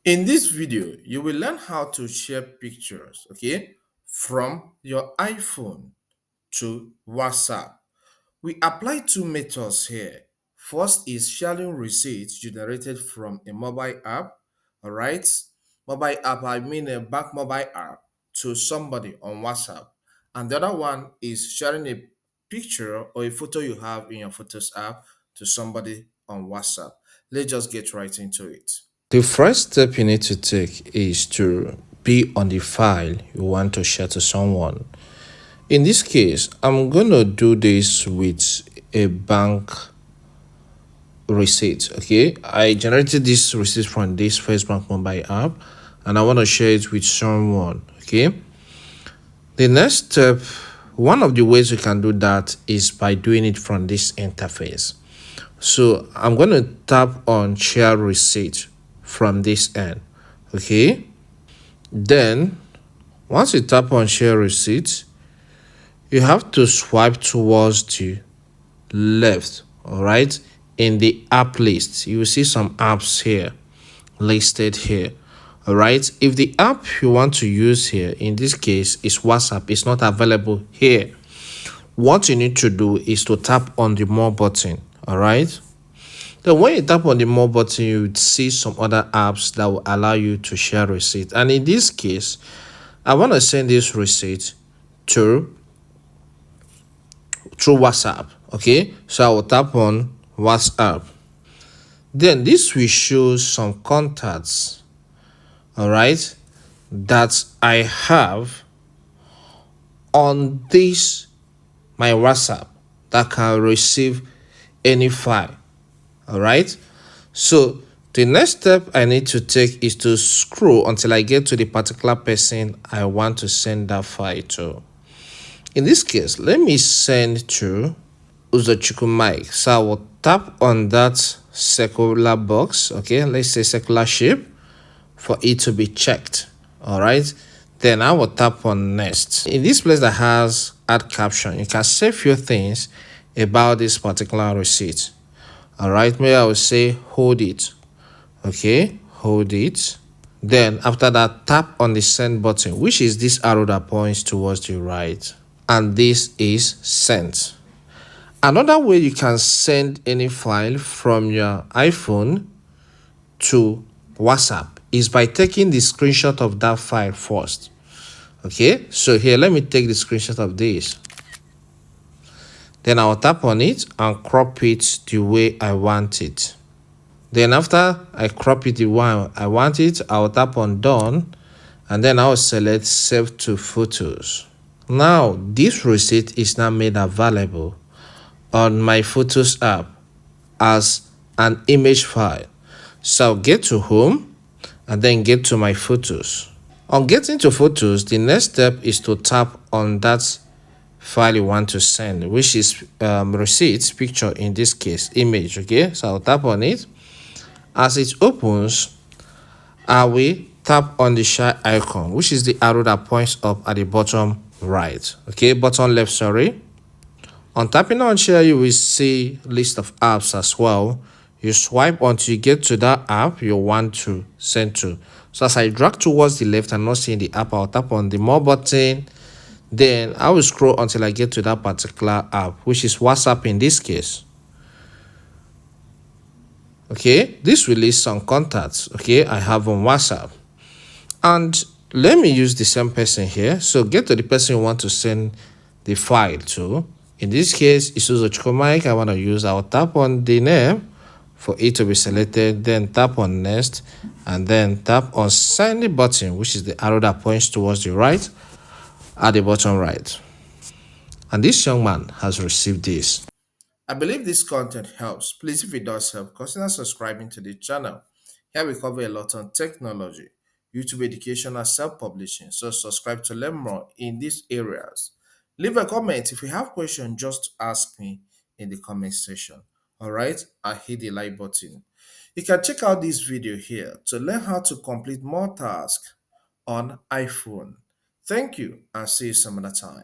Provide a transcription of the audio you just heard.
In this video, you will learn how to share pictures, okay, from your iPhone to WhatsApp. We apply two methods here. First is sharing receipts generated from a mobile app, all right? Mobile app, I mean a bank mobile app to somebody on WhatsApp. And the other one is sharing a picture or a photo you have in your Photos app to somebody on WhatsApp. Let's just get right into it. The first step you need to take is to be on the file you want to share to someone. In this case, I'm going to do this with a bank receipt. Okay, I generated this receipt from this first bank mobile app and I want to share it with someone. Okay, the next step, one of the ways you can do that is by doing it from this interface. So I'm going to tap on share receipt from this end. Okay, then once you tap on share receipt, you have to swipe towards the left. All right, in the app list you will see some apps here listed here. All right, if the app you want to use here in this case is WhatsApp, is not available here, what you need to do is to tap on the more button. All right, then when you tap on the more button, you would see some other apps that will allow you to share receipt. And in this case, I want to send this receipt to through WhatsApp. Okay, so I will tap on WhatsApp. Then this will show some contacts, all right, that I have on this my WhatsApp that can receive any file. All right, so the next step I need to take is to scroll until I get to the particular person I want to send that file to. In this case, let me send to Uzochukwu Mike. So I will tap on that circular box, okay, let's say circular shape, for it to be checked. All right, then I will tap on next. In this place that has add caption, you can say a few things about this particular receipt. All right, maybe I will say hold it. Okay, hold it. Then after that, tap on the send button, which is this arrow that points towards the right, and this is sent. Another way you can send any file from your iPhone to WhatsApp is by taking the screenshot of that file first. Okay, so here, let me take the screenshot of this. Then I'll tap on it and crop it the way I want it. Then after I crop it the way I want it, I'll tap on done and then I'll select save to photos. Now this receipt is now made available on my Photos app as an image file. So I'll get to home and then get to my photos. On getting to photos, the next step is to tap on that file you want to send, which is receipt picture, in this case image. Okay, so I'll tap on it. As it opens, I will tap on the share icon, which is the arrow that points up at the bottom right. Okay, bottom left, sorry. On tapping on share, you will see list of apps as well. You swipe until you get to that app you want to send to. So as I drag towards the left and not seeing the app, I'll tap on the more button. Then I will scroll until I get to that particular app, which is WhatsApp in this case. Okay, this will list some contacts, okay, I have on WhatsApp. And let me use the same person here. So get to the person you want to send the file to. In this case, it's Uzochukwu Mike. I want to use, I'll tap on the name for it to be selected, then tap on next, and then tap on send button, which is the arrow that points towards the right at the bottom right. And this young man has received this. I believe this content helps. Please, if it does help, consider subscribing to the channel. Here we cover a lot on technology, YouTube education, and self-publishing. So subscribe to learn more in these areas. Leave a comment. If you have questions, just ask me in the comment section. All right, I hit the like button. You can check out this video here to learn how to complete more tasks on iPhone. Thank you and see you some other time.